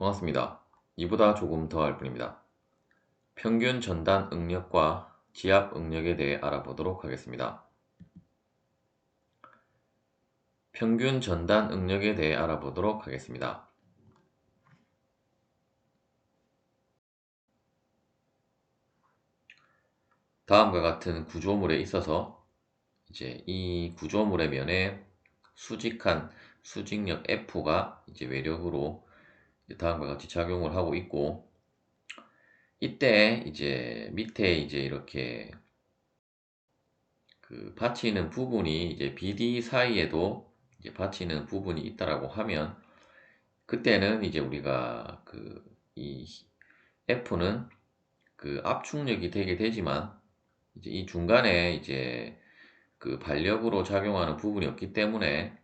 반갑습니다. 이보다 조금 더 할 뿐입니다. 평균 전단 응력과 지압 응력에 대해 알아보도록 하겠습니다. 평균 전단 응력에 대해 알아보도록 하겠습니다. 다음과 같은 구조물에 있어서 이제 이 구조물의 면에 수직한 수직력 F가 이제 외력으로 다음과 같이 작용을 하고 있고, 이때 이제 밑에 이제 이렇게 받치는 부분이 이제 BD 사이에도 이제 받치는 부분이 있다라고 하면, 그때는 이제 우리가 이 F는 압축력이 되게 되지만, 이제 이 중간에 이제 반력으로 작용하는 부분이 없기 때문에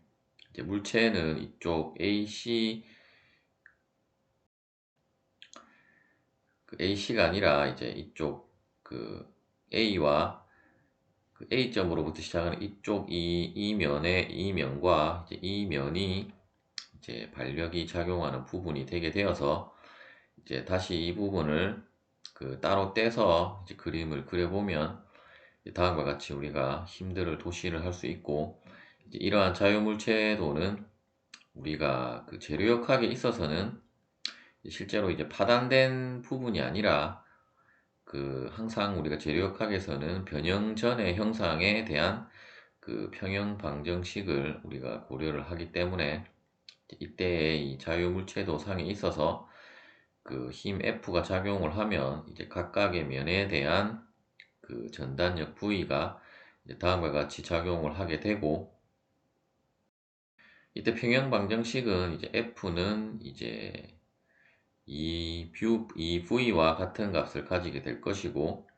이제 물체는 이쪽 AC가 아니라 이제 이쪽 A와 A점으로부터 시작하는 이쪽 이 면의 이 면과 이제 이 면이 이제 반력이 작용하는 부분이 되게 되어서, 이제 다시 이 부분을 따로 떼서 이제 그림을 그려보면 다음과 같이 우리가 힘들을 도시를 할 수 있고, 이제 이러한 자유물체도는 우리가 재료역학에 있어서는 실제로 이제 파단된 부분이 아니라 항상 우리가 재료역학에서는 변형전의 형상에 대한 평형 방정식을 우리가 고려를 하기 때문에, 이때의 이 자유물체도 상에 있어서 힘 F가 작용을 하면 이제 각각의 면에 대한 전단력 V가 이제 다음과 같이 작용을 하게 되고, 이때 평형 방정식은 이제 F는 이제 이 V와 같은 값을 가지게 될 것이고,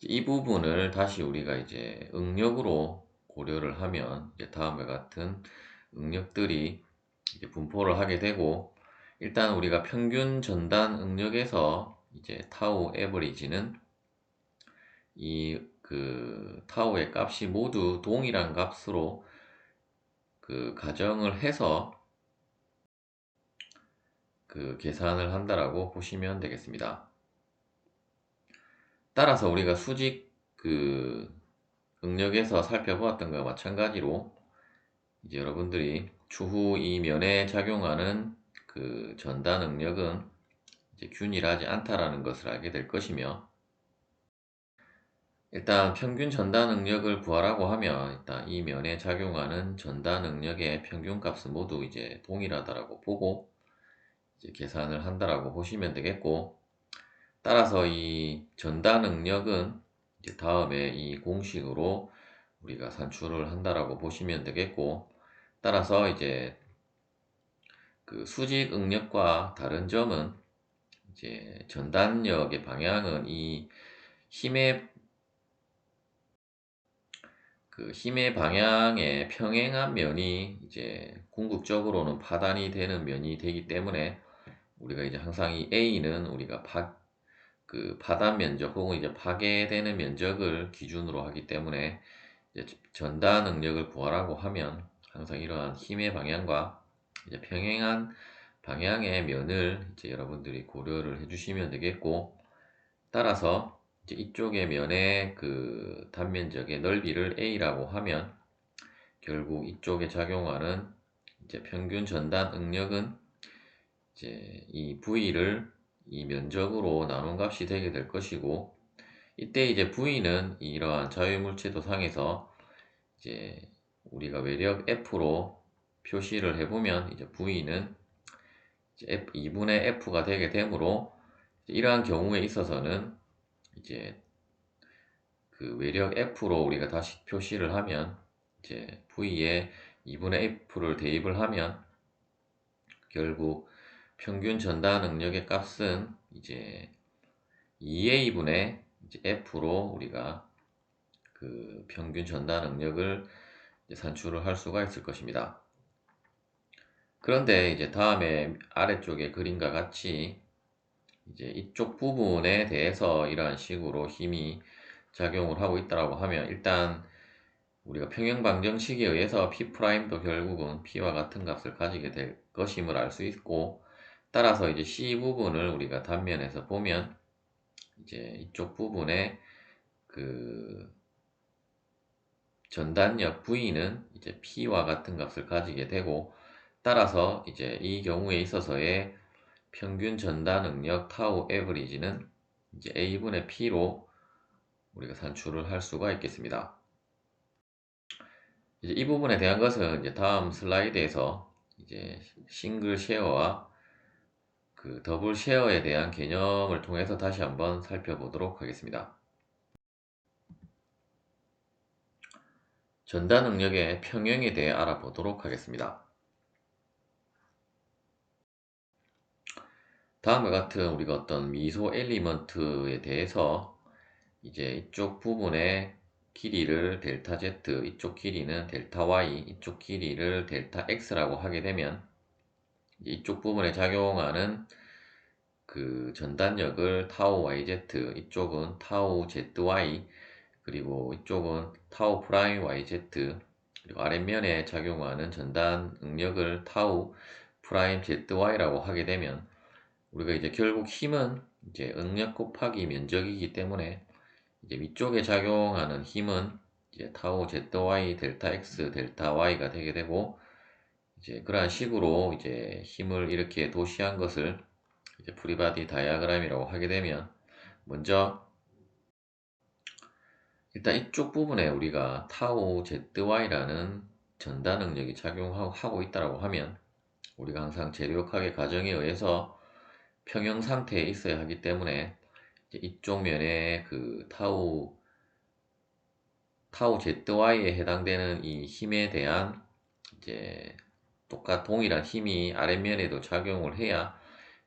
이 부분을 다시 우리가 이제 응력으로 고려를 하면 이제 다음과 같은 응력들이 이제 분포를 하게 되고, 일단 우리가 평균 전단 응력에서 이제 타우 에버리지는 이 타우의 값이 모두 동일한 값으로 가정을 해서 계산을 한다라고 보시면 되겠습니다. 따라서 우리가 수직 응력에서 살펴보았던 것과 마찬가지로 이제 여러분들이 추후 이 면에 작용하는 전단 응력은 이제 균일하지 않다라는 것을 알게 될 것이며, 일단 평균 전단 응력을 구하라고 하면 일단 이 면에 작용하는 전단 응력의 평균값은 모두 이제 동일하다라고 보고 이제 계산을 한다라고 보시면 되겠고, 따라서 이 전단 응력은 이제 다음에 이 공식으로 우리가 산출을 한다라고 보시면 되겠고, 따라서 이제 수직 응력과 다른 점은 이제 전단력의 방향은 이 힘의 힘의 방향에 평행한 면이 이제 궁극적으로는 파단이 되는 면이 되기 때문에, 우리가 이제 항상 이 A는 우리가 파단 면적 혹은 이제 파괴되는 면적을 기준으로 하기 때문에, 이제 전단 응력을 구하라고 하면 항상 이러한 힘의 방향과 이제 평행한 방향의 면을 이제 여러분들이 고려를 해주시면 되겠고, 따라서 이제 이쪽의 면의 단면적의 넓이를 A라고 하면 결국 이쪽에 작용하는 이제 평균 전단 응력은 이제 이 V를 이 면적으로 나눈 값이 되게 될 것이고, 이때 이제 V는 이러한 자유물체도 상에서 이제 우리가 외력 F로 표시를 해보면 이제 V는 이제 2분의 F가 되게 되므로, 이러한 경우에 있어서는 이제 외력 F로 우리가 다시 표시를 하면 이제 V에 2분의 F를 대입을 하면 결국 평균 전단 응력의 값은 이제 2A분의 이제 F로 우리가 평균 전단 응력을 이제 산출을 할 수가 있을 것입니다. 그런데 이제 다음에 아래쪽의 그림과 같이 이제 이쪽 부분에 대해서 이러한 식으로 힘이 작용을 하고 있다라고 하면, 일단 우리가 평형 방정식에 의해서 P'도 결국은 P와 같은 값을 가지게 될 것임을 알 수 있고, 따라서 이제 C 부분을 우리가 단면에서 보면 이제 이쪽 부분에 그 전단력 V는 이제 P와 같은 값을 가지게 되고, 따라서 이제 이 경우에 있어서의 평균 전단 응력 타우 에버리지는 이제 A분의 P로 우리가 산출을 할 수가 있겠습니다. 이제 이 부분에 대한 것은 이제 다음 슬라이드에서 이제 싱글 쉐어와 그 더블 쉐어에 대한 개념을 통해서 다시 한번 살펴보도록 하겠습니다. 전단 응력의 평형에 대해 알아보도록 하겠습니다. 다음과 같은 우리가 어떤 미소 엘리먼트에 대해서 이제 이쪽 부분의 길이를 델타 Z, 이쪽 길이는 델타 Y, 이쪽 길이를 델타 X라고 하게 되면 이쪽 부분에 작용하는 그 전단력을 타우 YZ, 이쪽은 타우 ZY, 그리고 이쪽은 타우 프라임 YZ, 그리고 아랫면에 작용하는 전단 응력을 타우 프라임 ZY라고 하게 되면 우리가 이제 결국 힘은 이제 응력 곱하기 면적이기 때문에 이제 위쪽에 작용하는 힘은 이제 타우 ZY 델타 X 델타 Y가 되게 되고, 이제 그러한 식으로 이제 힘을 이렇게 도시한 것을 이제 프리바디 다이아그램이라고 하게 되면, 먼저 일단 이쪽 부분에 우리가 타우 ZY라는 전단 응력이 작용하고 있다고 하면 우리가 항상 재료역학의 가정에 의해서 평형 상태에 있어야 하기 때문에 이제 이쪽 면에 그 타우 ZY에 해당되는 이 힘에 대한 이제 동일한 힘이 아랫면에도 작용을 해야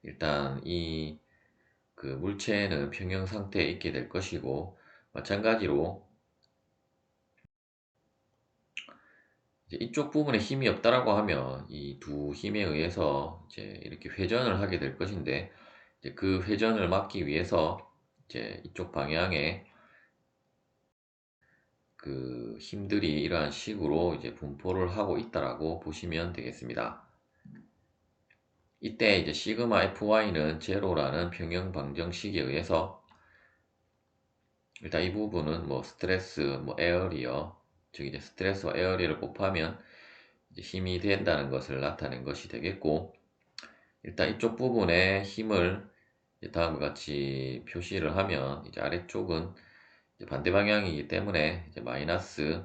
일단 이 그 물체는 평형 상태에 있게 될 것이고, 마찬가지로 이제 이쪽 부분에 힘이 없다라고 하면 이 두 힘에 의해서 이제 이렇게 회전을 하게 될 것인데, 이제 그 회전을 막기 위해서 이제 이쪽 방향에 그 힘들이 이러한 식으로 이제 분포를 하고 있다라고 보시면 되겠습니다. 이때 이제 시그마 FY는 제로라는 평형 방정식에 의해서 일단 이 부분은 뭐 스트레스, 뭐 에어리어, 즉 이제 스트레스와 에어리어를 곱하면 이제 힘이 된다는 것을 나타낸 것이 되겠고, 일단 이쪽 부분에 힘을 이제 다음과 같이 표시를 하면 이제 아래쪽은 이제 반대 방향이기 때문에 이제 마이너스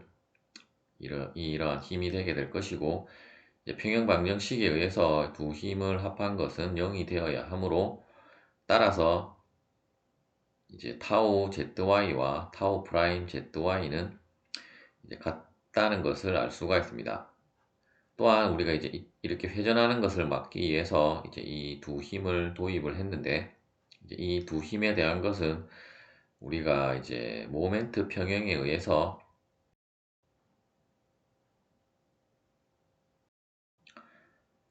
이러한 힘이 되게 될 것이고, 이제 평형 방정식에 의해서 두 힘을 합한 것은 0이 되어야 하므로, 따라서 이제 타우 ZY와 타우 프라임 ZY는 이제 같다는 것을 알 수가 있습니다. 또한 우리가 이제 이렇게 회전하는 것을 막기 위해서 이제 이 두 힘을 도입을 했는데, 이제 이 두 힘에 대한 것은 우리가 이제 모멘트 평형에 의해서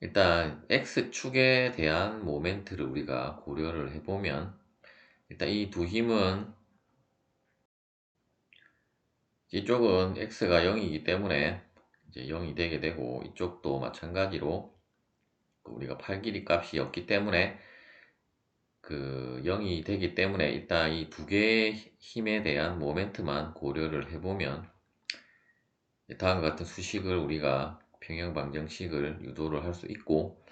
일단 X축에 대한 모멘트를 우리가 고려를 해보면, 일단 이 두 힘은 이쪽은 X가 0이기 때문에 이제 0이 되게 되고, 이쪽도 마찬가지로 우리가 팔 길이 값이 없기 때문에 그 0이 되기 때문에 일단 이 두 개의 힘에 대한 모멘트만 고려를 해보면 다음과 같은 수식을 우리가 평형 방정식을 유도를 할 수 있고,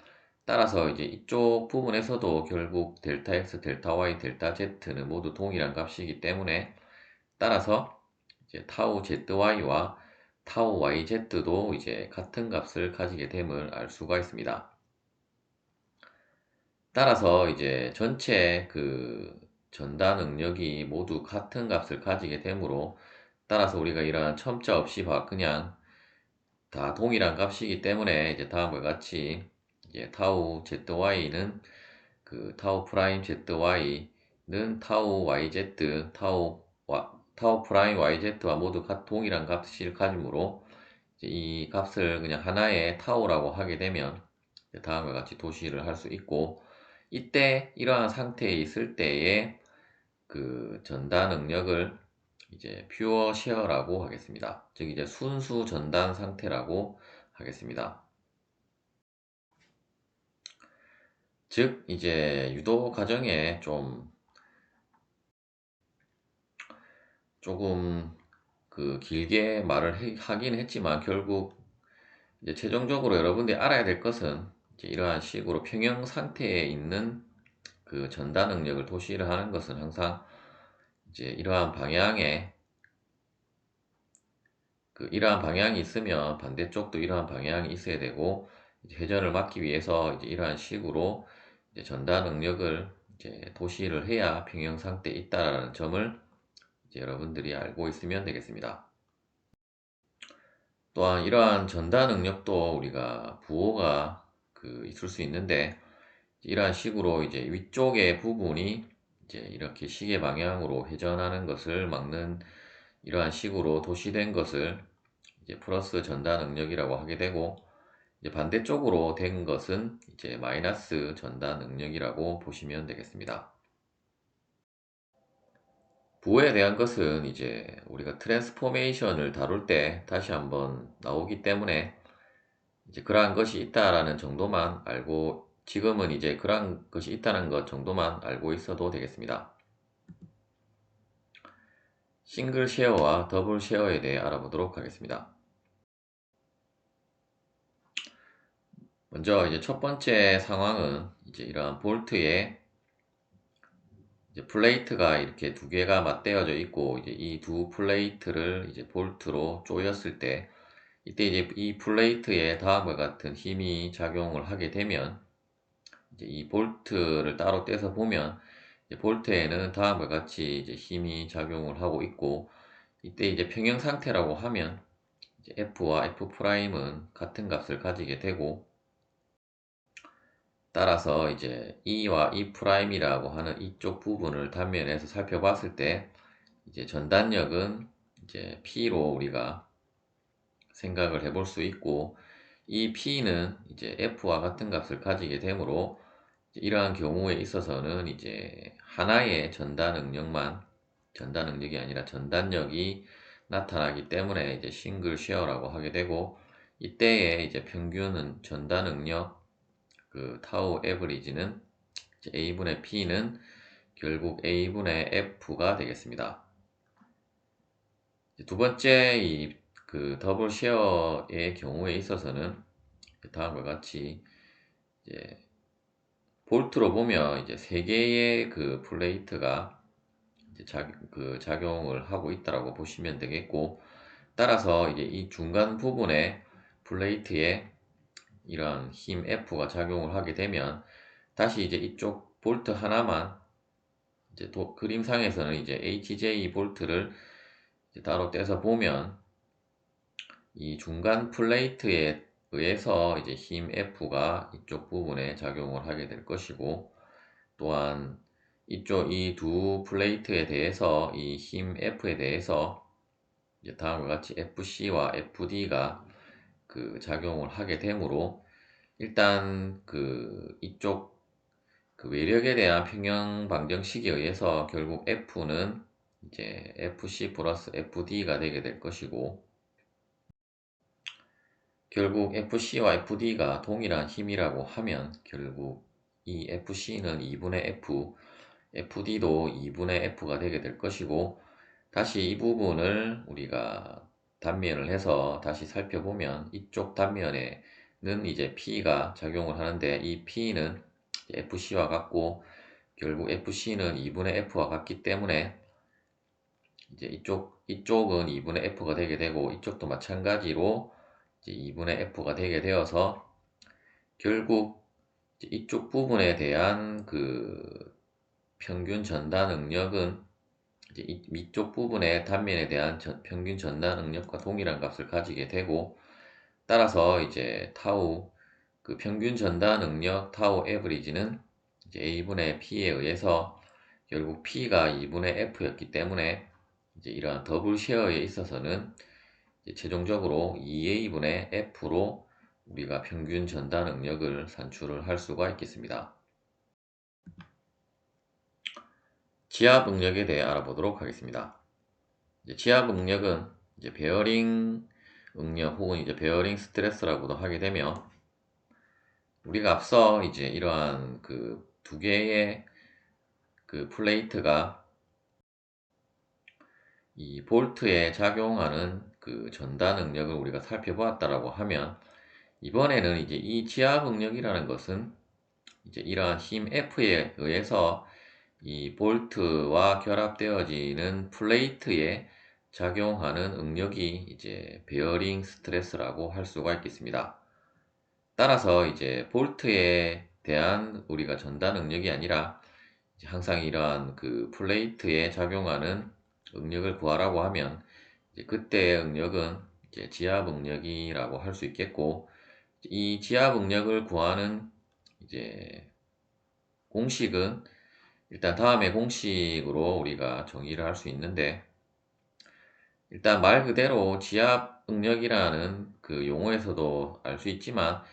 따라서 이제 이쪽 부분에서도 결국 델타 x, 델타 y, 델타 z는 모두 동일한 값이기 때문에, 따라서 이제 타우 zy와 타우 yz도 이제 같은 값을 가지게 됨을 알 수가 있습니다. 따라서 이제 전체 그 전단 응력이 모두 같은 값을 가지게 되므로, 따라서 우리가 이러한 첨자 없이 그냥 다 동일한 값이기 때문에 이제 다음과 같이 이제 타우 zy는 그 타우 프라임 zy는 타우 yz, 타우 프라임 yz와 모두 동일한 값을 가지므로 이제 이 값을 그냥 하나의 타우라고 하게 되면 다음과 같이 도시를 할 수 있고, 이때 이러한 상태에 있을 때에 그 전단 응력을 이제 퓨어 쉐어라고 하겠습니다. 즉 이제 순수 전단 상태라고 하겠습니다. 즉 이제 유도 과정에 조금 길게 말을 하긴 했지만 결국 이제 최종적으로 여러분들이 알아야 될 것은 이제 이러한 식으로 평형 상태에 있는 그 전단 능력을 도시를 하는 것은 항상 이제 이러한 방향이 있으면 반대쪽도 이러한 방향이 있어야 되고, 이제 회전을 막기 위해서 이제 이러한 식으로 이제 전단 능력을 이제 도시를 해야 평형 상태에 있다라는 점을 이제 여러분들이 알고 있으면 되겠습니다. 또한 이러한 전단 능력도 우리가 부호가 있을 수 있는데, 이러한 식으로 이제 위쪽의 부분이 이제 이렇게 시계 방향으로 회전하는 것을 막는 이러한 식으로 도시된 것을 이제 플러스 전단 능력이라고 하게 되고, 이제 반대쪽으로 된 것은 이제 마이너스 전단 능력이라고 보시면 되겠습니다. 부호에 대한 것은 이제 우리가 트랜스포메이션을 다룰 때 다시 한번 나오기 때문에 이제 그러한 것이 있다라는 정도만 알고, 지금은 이제 그러한 것이 있다는 것 정도만 알고 있어도 되겠습니다. 싱글 쉐어와 더블 쉐어에 대해 알아보도록 하겠습니다. 먼저 이제 첫 번째 상황은 이제 이러한 볼트에 이제 플레이트가 이렇게 두 개가 맞대어져 있고, 이제 이 두 플레이트를 이제 볼트로 조였을 때, 이때 이제 이 플레이트에 다음과 같은 힘이 작용을 하게 되면, 이제 이 볼트를 따로 떼서 보면 이제 볼트에는 다음과 같이 이제 힘이 작용을 하고 있고, 이때 이제 평형 상태라고 하면 이제 F와 F'은 같은 값을 가지게 되고, 따라서 이제 E와 E'이라고 하는 이쪽 부분을 단면에서 살펴봤을 때 이제 전단력은 이제 P로 우리가 생각을 해볼 수 있고, 이 P는 이제 F와 같은 값을 가지게 되므로 이러한 경우에 있어서는 이제 하나의 전단 능력이 아니라 전단력이 나타나기 때문에 이제 싱글 쉐어라고 하게 되고, 이때의 이제 평균은 전단 능력 타우 에버리지는 A분의 P는 결국 A분의 F가 되겠습니다. 두 번째 더블 쉐어의 경우에 있어서는 다음과 같이 이제 볼트로 보면 이제 세 개의 플레이트가 이제 작용을 하고 있다라고 보시면 되겠고, 따라서 이제 이 중간 부분에 플레이트에 이런 힘 F가 작용을 하게 되면 다시 이제 이쪽 볼트 하나만 이제 그림상에서는 이제 HJ 볼트를 이제 따로 떼서 보면 이 중간 플레이트에 의해서 이제 힘 F가 이쪽 부분에 작용을 하게 될 것이고, 또한 이쪽 이 두 플레이트에 대해서 이 힘 F에 대해서 이제 다음과 같이 FC와 FD가 작용을 하게 되므로, 일단 이쪽 외력에 대한 평형 방정식에 의해서 결국 F는 이제 FC 플러스 FD가 되게 될 것이고, 결국 FC와 FD가 동일한 힘이라고 하면 결국 이 FC는 2분의 F, FD도 2분의 F가 되게 될 것이고, 다시 이 부분을 우리가 단면을 해서 다시 살펴보면 이쪽 단면에는 이제 P가 작용을 하는데, 이 P는 FC와 같고 결국 FC는 2분의 F와 같기 때문에 이제 이쪽은 2분의 F가 되게 되고, 이쪽도 마찬가지로 이제 2분의 F가 되게 되어서 결국 이쪽 부분에 대한 평균 전단 능력은 이제 위쪽 부분의 단면에 대한 평균 전단 능력과 동일한 값을 가지게 되고, 따라서 이제 타우 평균 전단 능력 타우 에버리지는 이제 A분의 P에 의해서 결국 P가 2분의 F였기 때문에 이제 이러한 더블 쉐어에 있어서는 이제 최종적으로 2A분의 F로 우리가 평균 전단 능력을 산출을 할 수가 있겠습니다. 지압 응력에 대해 알아보도록 하겠습니다. 이제 지압 응력은 이제 베어링 응력 혹은 이제 베어링 스트레스라고도 하게 되며, 우리가 앞서 이제 이러한 그 두 개의 그 플레이트가 이 볼트에 작용하는 그 전단 응력을 우리가 살펴보았다라고 하면, 이번에는 이제 이 지압 응력이라는 것은 이제 이러한 힘 F에 의해서 이 볼트와 결합되어지는 플레이트에 작용하는 응력이 이제 베어링 스트레스라고 할 수가 있겠습니다. 따라서 이제 볼트에 대한 우리가 전단 응력이 아니라 이제 항상 이러한 그 플레이트에 작용하는 응력을 구하라고 하면, 이제 그때의 응력은 이제 지압 응력이라고 할 수 있겠고, 이 지압 응력을 구하는 이제 공식은 일단 다음의 공식으로 우리가 정의를 할 수 있는데, 일단 말 그대로 지압 응력이라는 그 용어에서도 알 수 있지만,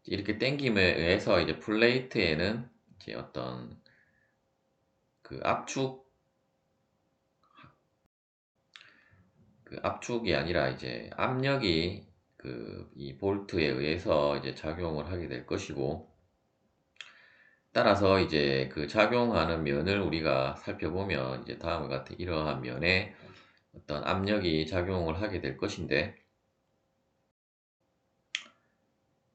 이렇게 당김에 의해서 이제 플레이트에는 이제 어떤 그 압축이 아니라 이제 압력이 그 이 볼트에 의해서 이제 작용을 하게 될 것이고, 따라서 이제 그 작용하는 면을 우리가 살펴보면 이제 다음과 같은 이러한 면에 어떤 압력이 작용을 하게 될 것인데,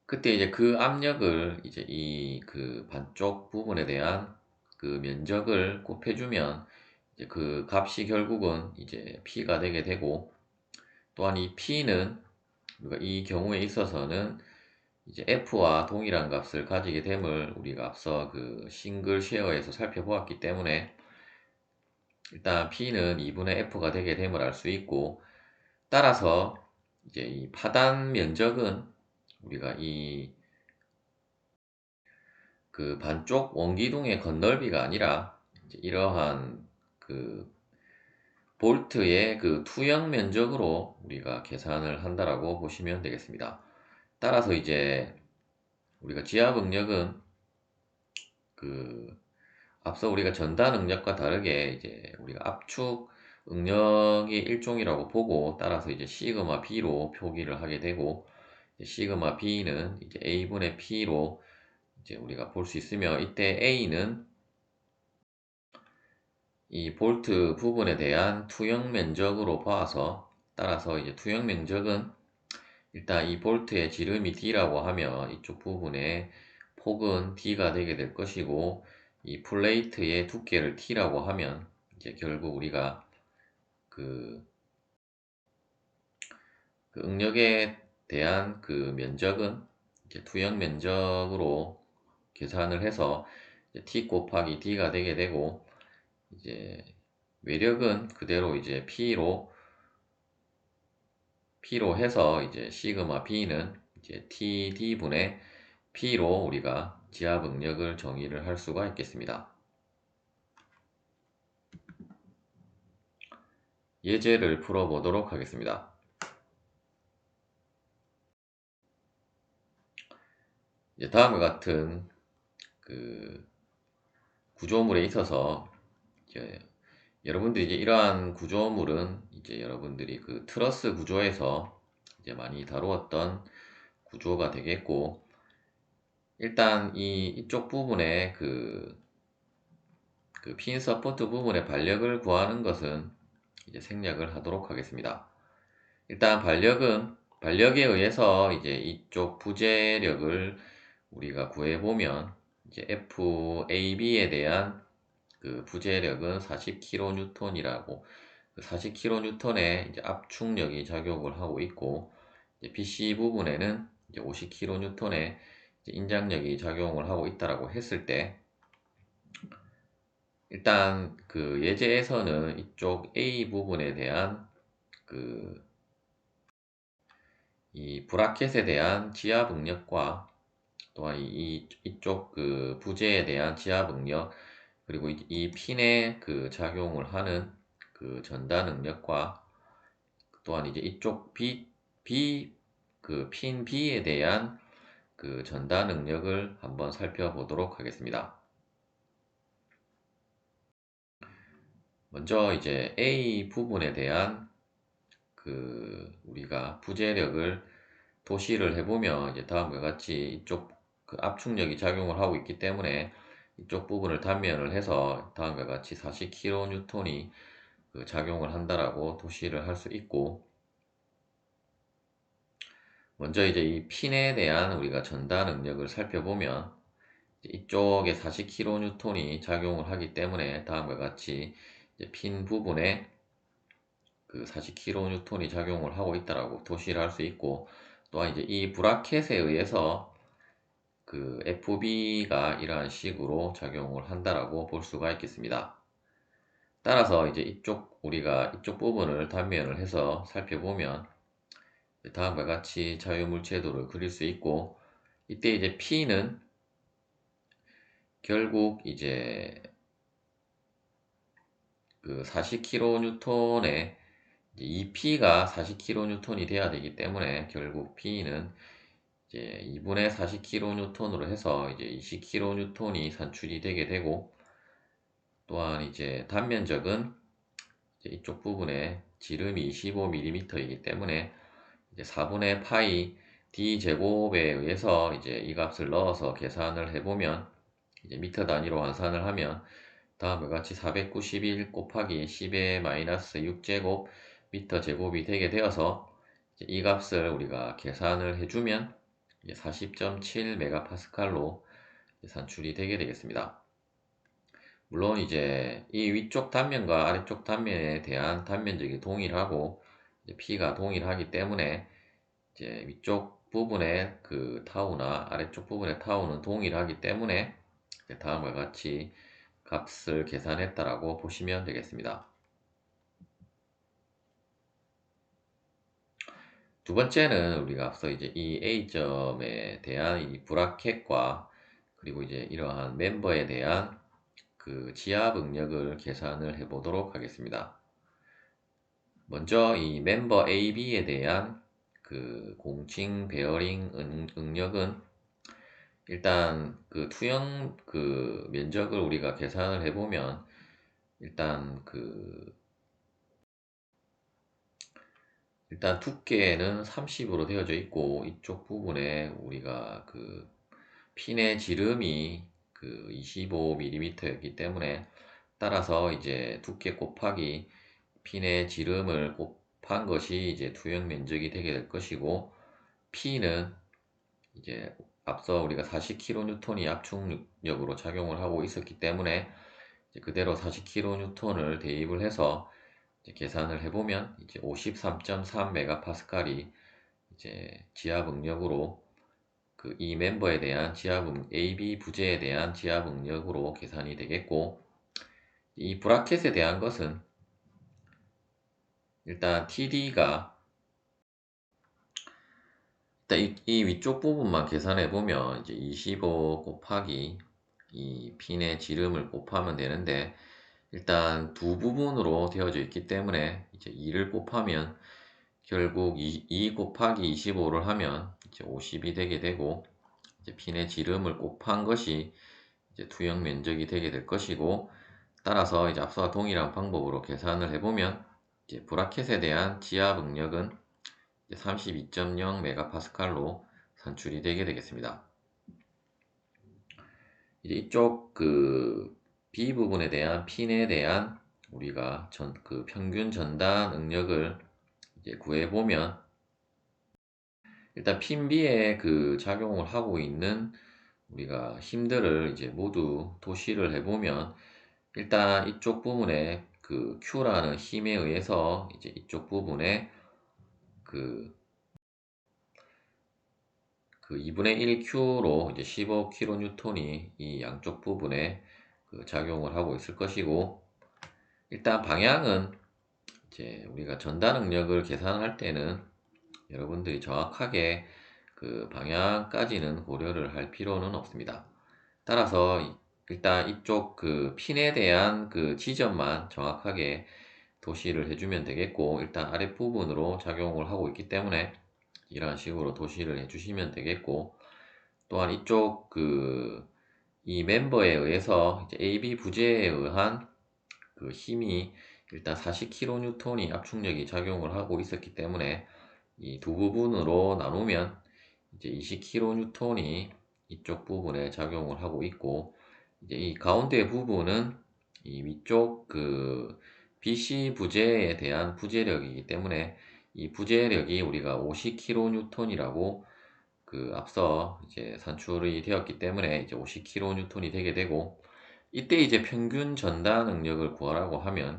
그때 이제 그 압력을 이제 이 그 반쪽 부분에 대한 그 면적을 곱해주면 이제 그 값이 결국은 이제 P가 되게 되고, 또한 이 P는 우리가 이 경우에 있어서는 이제 F와 동일한 값을 가지게 됨을 우리가 앞서 그 싱글 쉐어에서 살펴보았기 때문에, 일단 P는 2분의 F가 되게 됨을 알 수 있고, 따라서 이제 이 파단 면적은 우리가 이 그 반쪽 원기둥의 건널비가 아니라 이제 이러한 그 볼트의 그 투영 면적으로 우리가 계산을 한다라고 보시면 되겠습니다. 따라서 이제 우리가 지압 응력은 그 앞서 우리가 전단 응력과 다르게 이제 우리가 압축 응력의 일종이라고 보고, 따라서 이제 시그마 B로 표기를 하게 되고, 시그마 B는 이제 A분의 P로 이제 우리가 볼 수 있으며, 이때 A는 이 볼트 부분에 대한 투영 면적으로 봐서, 따라서 이제 투영 면적은 일단 이 볼트의 지름이 D라고 하면 이쪽 부분의 폭은 D가 되게 될 것이고, 이 플레이트의 두께를 T라고 하면 이제 결국 우리가 그, 그 응력에 대한 그 면적은 이제 투영 면적으로 계산을 해서 이제 T 곱하기 D가 되게 되고, 이제 외력은 그대로 이제 P로 해서 이제 시그마 B는 이제 TD분의 P로 우리가 지압 응력을 정의를 할 수가 있겠습니다. 예제를 풀어보도록 하겠습니다. 이제 다음과 같은 그 구조물에 있어서 이제 여러분들이 이제 이러한 구조물은 이제 여러분들이 그 트러스 구조에서 이제 많이 다루었던 구조가 되겠고, 일단 이쪽 부분에 그 핀 서포트 부분의 반력을 구하는 것은 이제 생략을 하도록 하겠습니다. 일단 반력에 의해서 이제 이쪽 부재력을 우리가 구해보면, 이제 FAB에 대한 그 부재력은 40kN이라고, 그 40kN의 이제 압축력이 작용을 하고 있고, 이제 BC 부분에는 이제 50kN의 인장력이 작용을 하고 있다라고 했을 때, 일단 그 예제에서는 이쪽 A 부분에 대한 그 이 브라켓에 대한 지압 응력과, 또한 이쪽 그 부재에 대한 지압 응력, 그리고 이 핀에 그 작용을 하는 그 전단 응력과, 또한 이제 이쪽 그 핀 B에 대한 그 전단 응력을 한번 살펴보도록 하겠습니다. 먼저 이제 A 부분에 대한 우리가 부재력을 도시를 해보면 이제 다음과 같이 이쪽 압축력이 작용을 하고 있기 때문에 이쪽 부분을 단면을 해서 다음과 같이 40kN이 작용을 한다라고 도시를 할 수 있고, 먼저 이제 이 핀에 대한 우리가 전달 능력을 살펴보면 이쪽에 40kN이 작용을 하기 때문에 다음과 같이 이제 핀 부분에 40kN이 작용을 하고 있다라고 도시를 할 수 있고, 또한 이제 이 브라켓에 의해서 FB가 이러한 식으로 작용을 한다라고 볼 수가 있겠습니다. 따라서 이제 우리가 이쪽 부분을 단면을 해서 살펴보면 다음과 같이 자유물체도를 그릴 수 있고, 이때 이제 P는 결국 이제 40kN에 이 P가 40kN이 돼야 되기 때문에 결국 P는 이제 2분의 40kN으로 해서 이제 20kN이 산출이 되게 되고, 또한 이제 단면적은 이제 이쪽 부분에 지름이 25mm이기 때문에 이제 4분의 파이 d 제곱에 의해서 이제 이 값을 넣어서 계산을 해보면 이제 미터 단위로 환산을 하면 다음과 같이 491 곱하기 10의 마이너스 6제곱 미터 제곱이 되게 되어서 이제 이 값을 우리가 계산을 해주면 40.7 메가파스칼로 산출이 되게 되겠습니다. 물론 이제 이 위쪽 단면과 아래쪽 단면에 대한 단면적이 동일하고 P가 동일하기 때문에 이제 위쪽 부분의 타우나 아래쪽 부분의 타우는 동일하기 때문에 다음과 같이 값을 계산했다라고 보시면 되겠습니다. 두 번째는 우리가 앞서 이제 이 A점에 대한 이 브라켓과 그리고 이제 이러한 멤버에 대한 지압 응력을 계산을 해 보도록 하겠습니다. 먼저 이 멤버 AB에 대한 공칭 베어링 응력은 일단 투영 면적을 우리가 계산을 해보면 일단 두께는 30으로 되어져 있고, 이쪽 부분에 우리가 핀의 지름이 25mm였기 때문에 따라서 이제 두께 곱하기 핀의 지름을 곱한 것이 이제 투영 면적이 되게 될 것이고, P는 이제 앞서 우리가 40kN이 압축력으로 작용을 하고 있었기 때문에 이제 그대로 40kN을 대입을 해서 이제 계산을 해보면 이제 53.3 메가파스칼이 이제 지압 응력으로 이 멤버에 대한 AB 부재에 대한 지압 응력으로 계산이 되겠고, 이 브라켓에 대한 것은 일단 TD가 일단 이 위쪽 부분만 계산해 보면 이제 25 곱하기 이 핀의 지름을 곱하면 되는데, 일단 두 부분으로 되어져 있기 때문에 이제 2를 곱하면 결국 2 곱하기 25를 하면 이제 50이 되게 되고, 이제 핀의 지름을 곱한 것이 이제 투영 면적이 되게 될 것이고, 따라서 이제 앞서와 동일한 방법으로 계산을 해보면 이제 브라켓에 대한 지압 응력은 32.0 메가파스칼로 산출이 되게 되겠습니다. 이제 이쪽 B 부분에 대한 핀에 대한 우리가 평균 전단 응력을 이제 구해보면, 일단 핀 B에 작용을 하고 있는 우리가 힘들을 이제 모두 도시를 해보면, 일단 이쪽 부분에 Q라는 힘에 의해서 이제 이쪽 부분에 그 2분의 1Q로 이제 15kN이 이 양쪽 부분에 작용을 하고 있을 것이고, 일단 방향은 이제 우리가 전단 응력을 계산할 때는 여러분들이 정확하게 방향까지는 고려를 할 필요는 없습니다. 따라서 일단 이쪽 핀에 대한 지점만 정확하게 도시를 해주면 되겠고, 일단 아랫부분으로 작용을 하고 있기 때문에 이런 식으로 도시를 해주시면 되겠고, 또한 이쪽 이 멤버에 의해서 이제 AB 부재에 의한 그 힘이 일단 40kN이 압축력이 작용을 하고 있었기 때문에 이 두 부분으로 나누면 이제 20kN이 이쪽 부분에 작용을 하고 있고, 이제 이 가운데 부분은 이 위쪽 그 BC 부재에 대한 부재력이기 때문에 이 부재력이 우리가 50kN이라고 그 앞서 이제 산출이 되었기 때문에 이제 50kN이 되게 되고, 이때 이제 평균 전다 능력을 구하라고 하면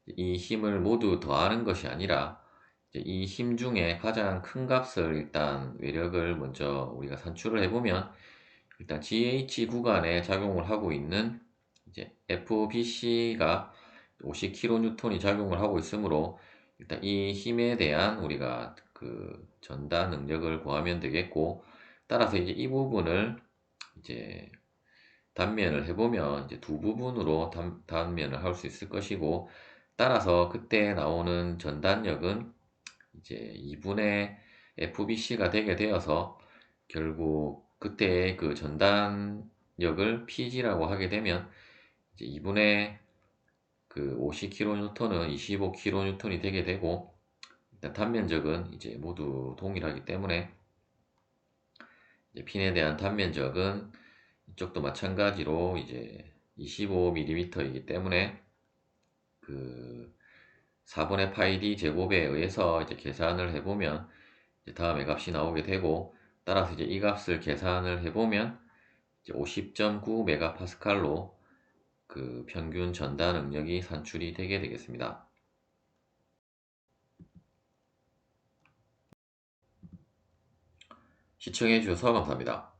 이 힘을 모두 더하는 것이 아니라 이 힘 중에 가장 큰 값을 일단 외력을 먼저 우리가 산출을 해보면, 일단 GH 구간에 작용을 하고 있는 이제 FBC가 50kN이 작용을 하고 있으므로 일단 이 힘에 대한 우리가 그 전다 능력을 구하면 되겠고, 따라서 이제 이 부분을 이제 단면을 해보면 이제 두 부분으로 단면을 할 수 있을 것이고, 따라서 그때 나오는 전단력은 이제 2분의 FBC가 되게 되어서 결국 그때 그 전단력을 PG라고 하게 되면 이제 2분의 그 50kN은 25kN이 되게 되고, 일단 단면적은 이제 모두 동일하기 때문에 이제 핀에 대한 단면적은 이쪽도 마찬가지로 이제 25mm이기 때문에 그 4분의 파이 D 제곱에 의해서 이제 계산을 해보면 이제 다음의 값이 나오게 되고, 따라서 이제 이 값을 계산을 해보면 이제 50.9 메가파스칼로 그 평균 전다 능력이 산출이 되게 되겠습니다. 시청해 주셔서 감사합니다.